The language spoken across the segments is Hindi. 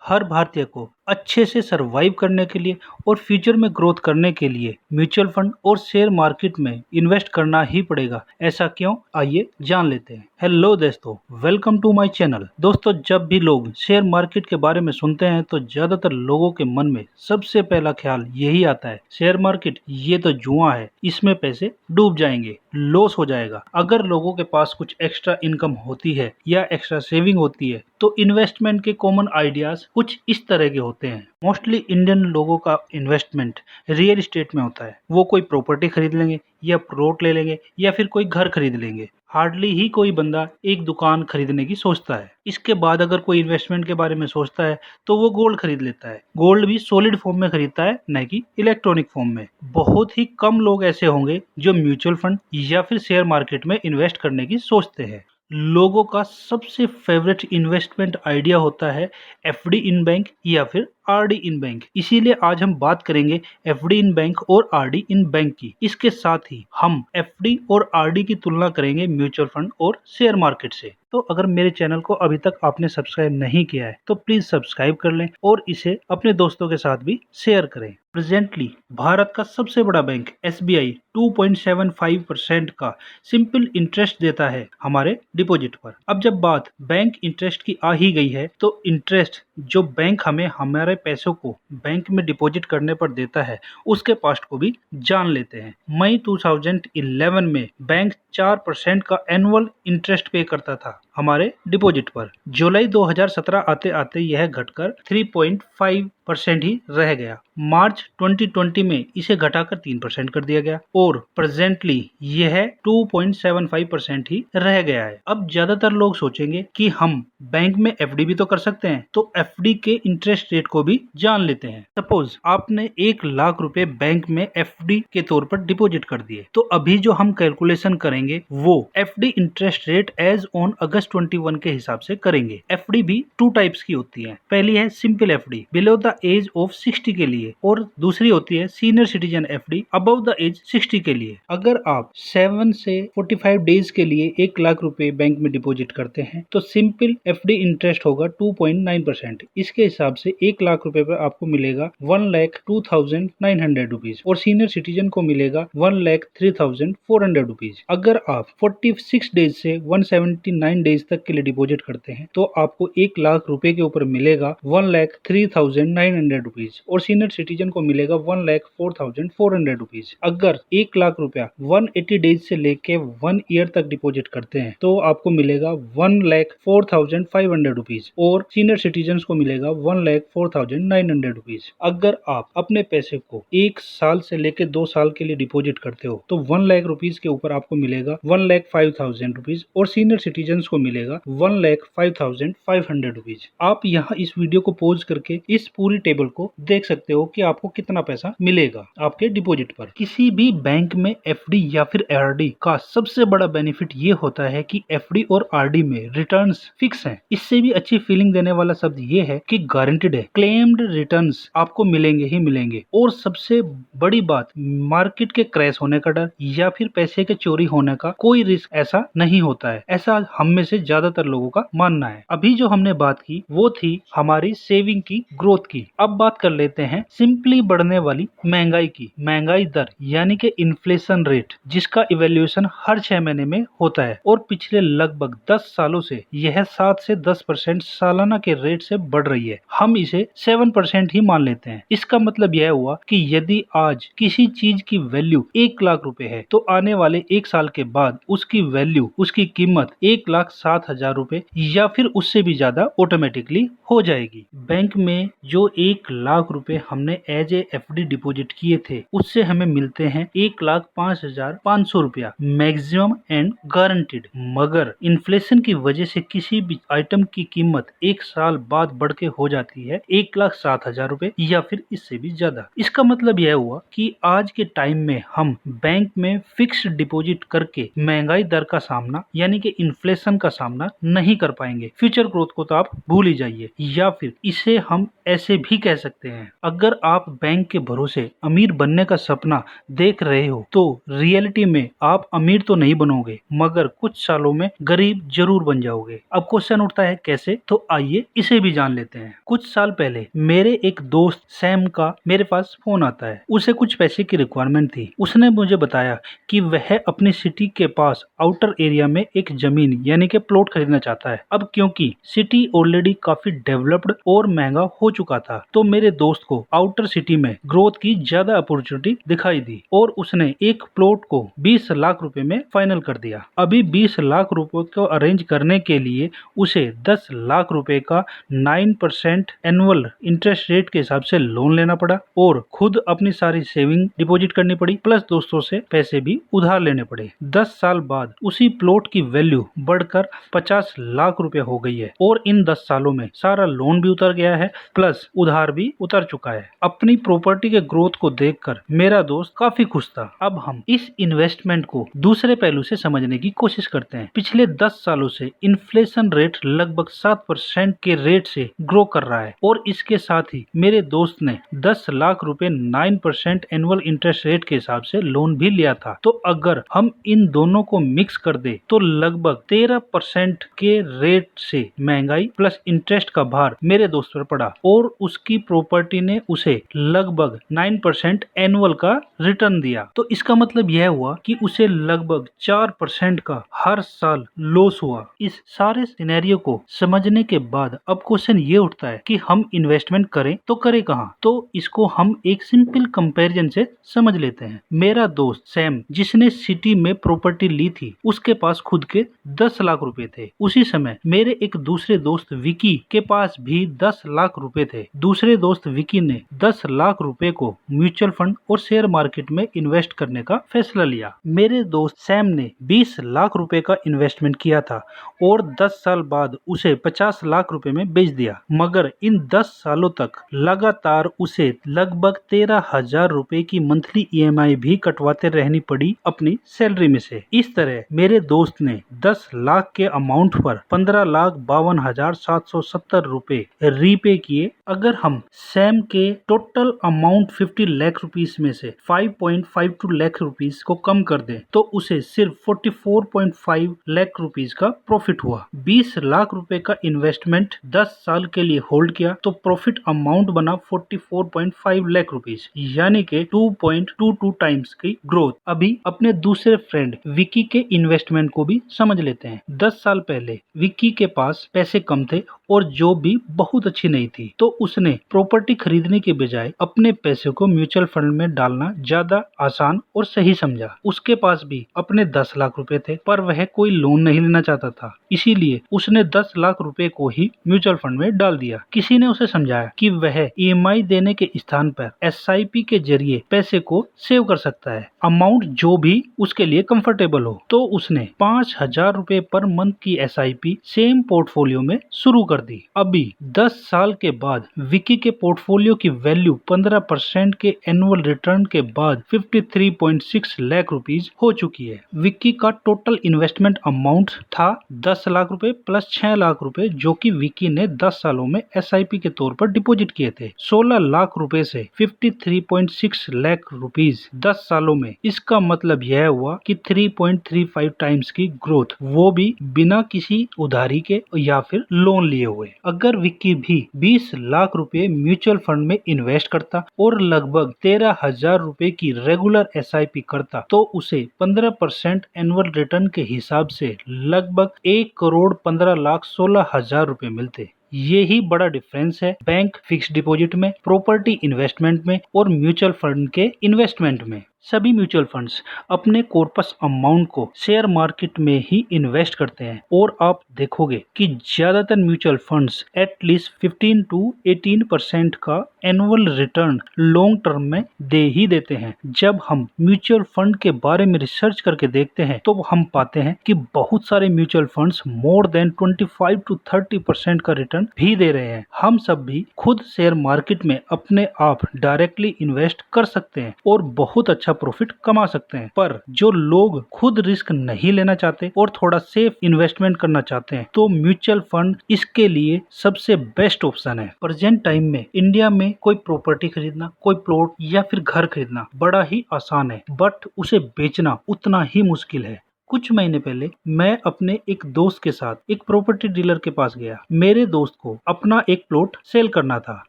हर भारतीय को अच्छे से सरवाइव करने के लिए और फ्यूचर में ग्रोथ करने के लिए म्यूचुअल फंड और शेयर मार्केट में इन्वेस्ट करना ही पड़ेगा। ऐसा क्यों, आइए जान लेते हैं। हेलो दोस्तों, वेलकम टू माय चैनल। दोस्तों, जब भी लोग शेयर मार्केट के बारे में सुनते हैं तो ज्यादातर लोगों के मन में सबसे पहला ख्याल यही आता है, शेयर मार्केट ये तो जुआ है, इसमें पैसे डूब जाएंगे, लॉस हो जाएगा। अगर लोगों के पास कुछ एक्स्ट्रा इनकम होती है या एक्स्ट्रा सेविंग होती है तो इन्वेस्टमेंट के कॉमन आइडियाज कुछ इस तरह के होते हैं। मोस्टली इंडियन लोगों का इन्वेस्टमेंट रियल एस्टेट में होता है। वो कोई प्रॉपर्टी खरीद लेंगे या प्लॉट ले लेंगे या फिर कोई घर खरीद लेंगे। हार्डली ही कोई बंदा एक दुकान खरीदने की सोचता है। इसके बाद अगर कोई इन्वेस्टमेंट के बारे में सोचता है तो वो गोल्ड खरीद लेता है। गोल्ड भी सॉलिड फॉर्म में खरीदता है, न कि इलेक्ट्रॉनिक फॉर्म में। बहुत ही कम लोग ऐसे होंगे जो म्यूचुअल फंड या फिर शेयर मार्केट में इन्वेस्ट करने की सोचते हैं। लोगों का सबसे फेवरेट इन्वेस्टमेंट आइडिया होता है एफडी इन बैंक या फिर आरडी इन बैंक। इसीलिए आज हम बात करेंगे एफडी इन बैंक और आरडी इन बैंक की। इसके साथ ही हम एफडी और आरडी की तुलना करेंगे म्यूचुअल फंड और शेयर मार्केट से। तो अगर मेरे चैनल को अभी तक आपने सब्सक्राइब नहीं किया है तो प्लीज सब्सक्राइब कर लें और इसे अपने दोस्तों के साथ भी शेयर करें। प्रेजेंटली भारत का सबसे बड़ा बैंक एसबीआई 2.75% का सिंपल इंटरेस्ट देता है हमारे डिपॉजिट पर। अब जब बात बैंक इंटरेस्ट की आ ही गई है तो इंटरेस्ट जो बैंक हमें हमारे पैसों को बैंक में डिपॉजिट करने पर देता है उसके पास्ट को भी जान लेते हैं। मई 2011 में बैंक 4% का एनुअल इंटरेस्ट पे करता था हमारे डिपॉजिट पर। जुलाई 2017 आते आते यह घटकर 3.5% ही रह गया। मार्च 2020 में इसे घटाकर 3% कर दिया गया और प्रेजेंटली यह 2.75% ही रह गया है। अब ज्यादातर लोग सोचेंगे कि हम बैंक में एफडी भी तो कर सकते हैं, तो एफडी के इंटरेस्ट रेट को भी जान लेते हैं। सपोज आपने 1 लाख रुपए बैंक में एफडी के तौर पर डिपॉजिट कर दिए, तो अभी जो हम कैलकुलेशन करेंगे वो FD interest rate as on August 21 के हिसाब से करेंगे। एफडी भी 2 टाइप्स की होती है। पहली है simple FD below the age of 60 के लिए और दूसरी होती है senior citizen FD above the age 60 के लिए। अगर आप 7 से 45 डेज के लिए 1 लाख रुपए बैंक में डिपॉजिट करते हैं तो सिंपल एफडी इंटरेस्ट होगा 2.9%। इसके हिसाब से 1 लाख रुपए पर आपको मिलेगा 1,02,900 रुपीज और सीनियर सिटीजन को मिलेगा 1,03,400 रुपीज। अगर आप 46 डेज से 179 डेज तक के लिए डिपॉजिट करते हैं तो आपको 1 लाख रुपए के ऊपर मिलेगा 1,03,900 रुपीज और सीनियर सिटीजन को मिलेगा 1,04,400 रुपीज। अगर 1 लाख रुपया 180 डेज से लेके 1 ईयर तक डिपॉजिट करते हैं तो आपको मिलेगा 1,04,500 रुपीज और सीनियर सिटीजन को मिलेगा 1,04,900 रुपीज। अगर आप अपने पैसे को 1 साल से लेके 2 साल के लिए डिपॉजिट करते हो तो 1 लाख रुपीज के ऊपर आपको मिलेगा 1,05,000 रुपीज और सीनियर सिटीजन को मिलेगा 1,05,500 रुपीज। आप यहाँ इस वीडियो को पॉज करके इस पूरी टेबल को देख सकते हो कि आपको कितना पैसा मिलेगा आपके डिपॉजिट पर। किसी भी बैंक में एफडी या फिर आरडी का सबसे बड़ा बेनिफिट ये होता है कि एफडी और आरडी में रिटर्न्स फिक्स हैं। इससे भी अच्छी फीलिंग देने वाला शब्द ये है कि गारंटेड है, क्लेम्ड रिटर्न्स आपको मिलेंगे ही मिलेंगे। और सबसे बड़ी बात, मार्केट के क्रैश होने का डर या फिर पैसे के चोरी होने का कोई रिस्क ऐसा नहीं होता है, ऐसा हम में से ज्यादातर लोगों का मानना है। अभी जो हमने बात की वो थी हमारी सेविंग की ग्रोथ की। अब बात कर लेते हैं सिंपली बढ़ने वाली महंगाई की। महंगाई दर यानी कि इन्फ्लेशन रेट, जिसका इवेल्युएशन हर 6 महीने में होता है और पिछले लगभग 10 सालों से यह 7 से 10% सालाना के रेट से बढ़ रही है। हम इसे 7% ही मान लेते हैं। इसका मतलब यह हुआ कि यदि आज किसी चीज की वैल्यू 1 लाख रुपए है तो आने वाले 1 साल के बाद उसकी वैल्यू, उसकी कीमत 1,07,000 रुपए या फिर उससे भी ज्यादा ऑटोमेटिकली हो जाएगी। बैंक में जो 1 लाख रुपए हमने एज ए एफडी डिपॉजिट किए थे उससे हमें मिलते हैं 1,05,500 रुपया मैक्सिमम एंड गारंटीड। मगर इन्फ्लेशन की वजह से किसी भी आइटम की कीमत 1 साल बाद बढ़ के हो जाती है 1,07,000 रुपए या फिर इससे भी ज्यादा। इसका मतलब यह हुआ कि आज के टाइम में हम बैंक में फिक्स्ड डिपॉजिट करके महंगाई दर का सामना यानी कि इन्फ्लेशन का सामना नहीं कर पाएंगे। फ्यूचर ग्रोथ को तो आप भूल ही जाइए। या फिर इसे हम ऐसे भी कह सकते हैं, अगर आप बैंक के भरोसे अमीर बनने का सपना देख रहे हो तो रियलिटी में आप अमीर तो नहीं बनोगे, मगर कुछ सालों में गरीब जरूर बन जाओगे। अब क्वेश्चन उठता है कैसे, तो आइए इसे भी जान लेते हैं। कुछ साल पहले मेरे एक दोस्त सैम का मेरे पास फोन आता है। उसे कुछ पैसे की रिक्वायरमेंट थी। उसने मुझे बताया कि वह अपनी सिटी के पास आउटर एरिया में एक जमीन यानी कि प्लॉट खरीदना चाहता है। अब क्योंकि सिटी ऑलरेडी काफी डेवलप्ड और महंगा हो चुका था, तो मेरे दोस्त को आउटर सिटी में ग्रोथ की ज्यादा अपॉर्चुनिटी दिखाई दी और उसने एक प्लॉट को 20 लाख रुपए में फाइनल कर दिया। अभी 20 लाख रुपए को अरेंज करने के लिए उसे 10 लाख रुपए का 9% एनुअल इंटरेस्ट रेट के हिसाब से लोन लेना पड़ा और खुद अपनी सारी सेविंग डिपॉजिट करनी पड़ी, प्लस दोस्तों से पैसे भी उधार लेने पड़े। 10 साल बाद उसी प्लॉट की वैल्यू बढ़कर 50 लाख रुपए हो गई है और इन 10 सालों में सारा लोन भी उतर गया है, प्लस उधार भी उतर चुका है। अपनी प्रॉपर्टी के ग्रोथ को देखकर मेरा दोस्त काफी खुश था। अब हम इस इन्वेस्टमेंट को दूसरे पहलू से समझने की कोशिश करते हैं। पिछले 10 सालों से इन्फ्लेशन रेट लगभग 7% के रेट से ग्रो कर रहा है और इसके साथ ही मेरे दोस्त ने 10 लाख रुपए 9% एनुअल इंटरेस्ट रेट के हिसाब से लोन भी लिया था। तो अगर हम इन दोनों को मिक्स कर दे तो लगभग 13% के रेट से महंगाई प्लस इंटरेस्ट का भार मेरे दोस्त पर पड़ा और उसकी प्रॉपर्टी ने उसे लगभग 9% एनुअल का रिटर्न दिया। तो इसका मतलब यह हुआ कि उसे लगभग 4% का हर साल लॉस हुआ। इस सारे सिनेरियो को समझने के बाद अब क्वेश्चन ये उठता है कि हम इन्वेस्टमेंट करें तो करें कहाँ। तो इसको हम एक सिंपल कंपैरिजन से समझ लेते हैं। मेरा दोस्त सैम जिसने सिटी में प्रॉपर्टी ली थी, उसके पास खुद के 10 लाख रुपए थे। उसी समय मेरे एक दूसरे दोस्त विकी के पास भी 10 लाख रुपए थे। दूसरे दोस्त विकी ने 10 लाख रुपए को म्यूचुअल फंड और शेयर मार्केट में इन्वेस्ट करने का फैसला लिया। मेरे दोस्त सैम ने 20 लाख रुपए का इन्वेस्टमेंट किया था और 10 साल बाद उसे 50 लाख रुपए में बेच दिया, मगर इन 10 सालों तक लगातार उसे लगभग 13,000 रुपए की मंथली EMI भी कटवाते रहनी पड़ी अपनी सैलरी में से। इस तरह मेरे दोस्त ने 10 लाख के अमाउंट पर 15,52,770 रुपए रीपे किए। अगर हम सैम के टोटल अमाउंट 50 लाख रुपीस में से 5.52 लाख रुपीस को कम कर दें तो उसे सिर्फ 44.5 लाख रुपीस का प्रॉफिट हुआ। 20 लाख रुपए का इन्वेस्टमेंट 10 साल के लिए होल्ड किया तो प्रॉफिट अमाउंट बना 44.5 लाख रुपीस, यानी के 2.22 टाइम्स की ग्रोथ। अभी अपने दूसरे फ्रेंड विकी के इन्वेस्टमेंट को भी समझ लेते हैं। 10 साल पहले विकी के पास पैसे कम थे और जॉब भी बहुत अच्छी नहीं थी, तो उसने प्रॉपर्टी खरीदने के बजाय अपने पैसे को म्यूचुअल फंड में डालना ज्यादा आसान और सही समझा। उसके पास भी अपने 10 लाख रुपए थे, पर वह कोई लोन नहीं लेना चाहता था, इसीलिए उसने 10 लाख रुपए को ही म्यूचुअल फंड में डाल दिया। किसी ने उसे समझाया कि वह EMI देने के स्थान पर SIP के जरिए पैसे को सेव कर सकता है, अमाउंट जो भी उसके लिए कंफर्टेबल हो। तो उसने 5,000 रुपए पर मंथ की SIP सेम पोर्टफोलियो में शुरू कर दी। अभी 10 साल के बाद विकी के पोर्टफोलियो की वैल्यू 15% के एनुअल रिटर्न के बाद 53.6 लाख रुपीस हो चुकी है। विकी का टोटल इन्वेस्टमेंट अमाउंट था 10 लाख रुपए प्लस 6 लाख रुपए, जो कि विकी ने 10 सालों में SIP के तौर पर डिपॉजिट किए थे। 16 लाख रुपए से 53.6 लाख रुपीस 10 सालों में। इसका मतलब यह हुआ कि 3.35 टाइम्स की ग्रोथ, वो भी बिना किसी उधारी के या फिर लोन लिए हुए। अगर विक्की भी 20 लाख रुपए म्यूचुअल फंड में इन्वेस्ट करता और लगभग 13,000 रुपए की रेगुलर SIP करता तो उसे 15% एनुअल रिटर्न के हिसाब से लगभग 1,15,16,000 रुपए मिलते। यही बड़ा डिफरेंस है बैंक फिक्स्ड डिपॉजिट में, प्रॉपर्टी इन्वेस्टमेंट में और म्यूचुअल फंड के इन्वेस्टमेंट में। सभी म्यूचुअल फंड्स अपने कॉर्पस अमाउंट को शेयर मार्केट में ही इन्वेस्ट करते हैं और आप देखोगे कि ज्यादातर म्यूचुअल फंड्स एटलीस्ट 15 to 18% का एनुअल रिटर्न लॉन्ग टर्म में दे ही देते हैं। जब हम म्यूचुअल फंड के बारे में रिसर्च करके देखते हैं तो हम पाते हैं कि बहुत सारे mutual funds more than 25 to 30% का रिटर्न कमीशन भी दे रहे हैं। हम सब भी खुद शेयर मार्केट में अपने आप डायरेक्टली इन्वेस्ट कर सकते हैं और बहुत अच्छा प्रॉफिट कमा सकते हैं। पर जो लोग खुद रिस्क नहीं लेना चाहते और थोड़ा सेफ इन्वेस्टमेंट करना चाहते हैं तो म्यूचुअल फंड इसके लिए सबसे बेस्ट ऑप्शन है। प्रेजेंट टाइम में इंडिया में कोई प्रॉपर्टी खरीदना, कोई प्लॉट या फिर घर खरीदना बड़ा ही आसान है, बट उसे बेचना उतना ही मुश्किल है। कुछ महीने पहले मैं अपने एक दोस्त के साथ एक प्रॉपर्टी डीलर के पास गया। मेरे दोस्त को अपना एक प्लॉट सेल करना था।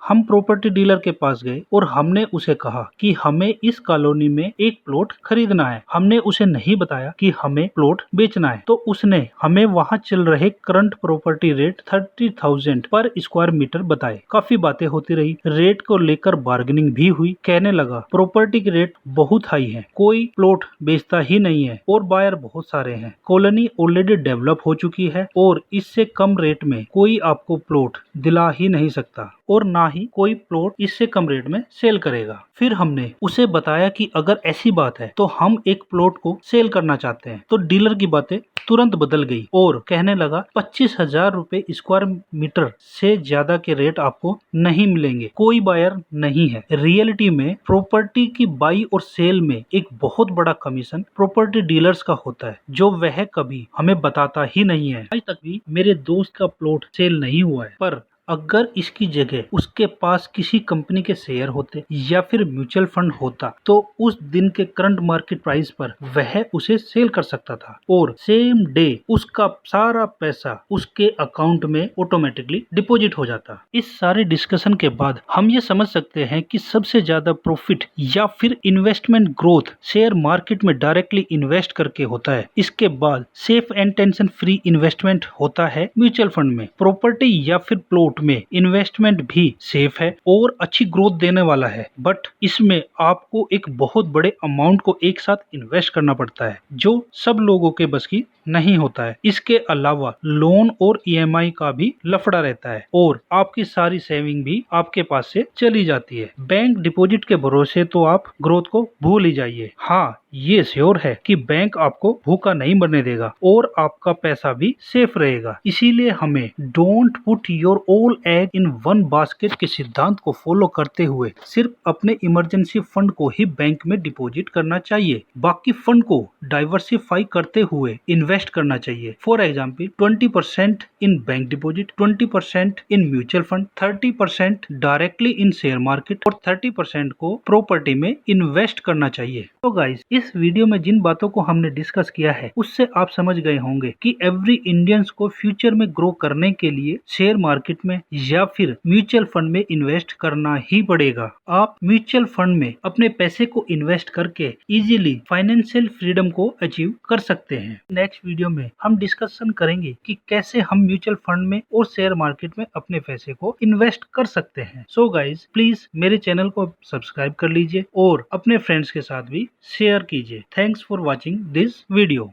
हम प्रॉपर्टी डीलर के पास गए और हमने उसे कहा कि हमें इस कॉलोनी में एक प्लॉट खरीदना है। हमने उसे नहीं बताया कि हमें प्लॉट बेचना है, तो उसने हमें वहाँ चल रहे करंट प्रॉपर्टी रेट 30,000 पर स्क्वायर मीटर बताए। काफी बातें होती रही, रेट को लेकर बार्गेनिंग भी हुई। कहने लगा प्रॉपर्टी के रेट बहुत हाई है, कोई प्लॉट बेचता ही नहीं है और बायर बहुत सारे हैं। कॉलोनी ऑलरेडी डेवलप हो चुकी है और इससे कम रेट में कोई आपको प्लॉट दिला ही नहीं सकता और ना ही कोई प्लॉट इससे कम रेट में सेल करेगा। फिर हमने उसे बताया कि अगर ऐसी बात है तो हम एक प्लॉट को सेल करना चाहते हैं। तो डीलर की बातें तुरंत बदल गई और कहने लगा 25,000 रुपए स्क्वायर मीटर से ज्यादा के रेट आपको नहीं मिलेंगे, कोई बायर नहीं है। रियलिटी में प्रॉपर्टी की बाई और सेल में एक बहुत बड़ा कमीशन प्रॉपर्टी डीलर्स का होता है, जो वह कभी हमें बताता ही नहीं है। आज तक भी मेरे दोस्त का प्लॉट सेल नहीं हुआ है, पर अगर इसकी जगह उसके पास किसी कंपनी के शेयर होते या फिर म्यूचुअल फंड होता तो उस दिन के करंट मार्केट प्राइस पर वह उसे सेल कर सकता था और सेम डे उसका सारा पैसा उसके अकाउंट में ऑटोमेटिकली डिपॉजिट हो जाता। इस सारे डिस्कशन के बाद हम ये समझ सकते हैं कि सबसे ज्यादा प्रॉफिट या फिर इन्वेस्टमेंट ग्रोथ शेयर मार्केट में डायरेक्टली इन्वेस्ट करके होता है। इसके बाद safe and tension free investment होता है म्यूचुअल फंड में। प्रॉपर्टी या फिर प्लॉट में इन्वेस्टमेंट भी सेफ है और अच्छी ग्रोथ देने वाला है, बट इसमें आपको एक बहुत बड़े अमाउंट को एक साथ इन्वेस्ट करना पड़ता है, जो सब लोगों के बस की नहीं होता है। इसके अलावा लोन और ईएमआई का भी लफड़ा रहता है और आपकी सारी सेविंग भी आपके पास से चली जाती है। बैंक डिपॉजिट के भरोसे तो आप ग्रोथ को भूल ही जाइए। हाँ, ये श्योर है कि बैंक आपको भूखा नहीं मरने देगा और आपका पैसा भी सेफ रहेगा। इसीलिए हमें don't put your all egg in one basket के सिद्धांत को फॉलो करते हुए सिर्फ अपने इमरजेंसी फंड को ही बैंक में डिपॉजिट करना चाहिए। बाकी फंड को डाइवर्सिफाई करते हुए इन्वेस्ट करना चाहिए। For example 20% in bank deposit, 20% in mutual fund, 30% directly in share market और 30% को प्रॉपर्टी में इन्वेस्ट करना चाहिए। तो गाइस, इस वीडियो में जिन बातों को हमने डिस्कस किया है उससे आप समझ गए होंगे कि एवरी इंडियंस को फ्यूचर में ग्रो करने के लिए शेयर मार्केट में या फिर म्यूचुअल फंड में इन्वेस्ट करना ही पड़ेगा। आप म्यूचुअल फंड में अपने पैसे को इन्वेस्ट करके इजीली फाइनेंशियल फ्रीडम को अचीव कर सकते हैं। नेक्स्ट वीडियो में हम डिस्कशन करेंगे कि कैसे हम म्यूचुअल फंड में और शेयर मार्केट में अपने पैसे को इन्वेस्ट कर सकते हैं। सो गाइज, प्लीज मेरे चैनल को सब्सक्राइब कर लीजिए और अपने फ्रेंड्स के साथ भी शेयर कीजिए। Thanks for watching this video.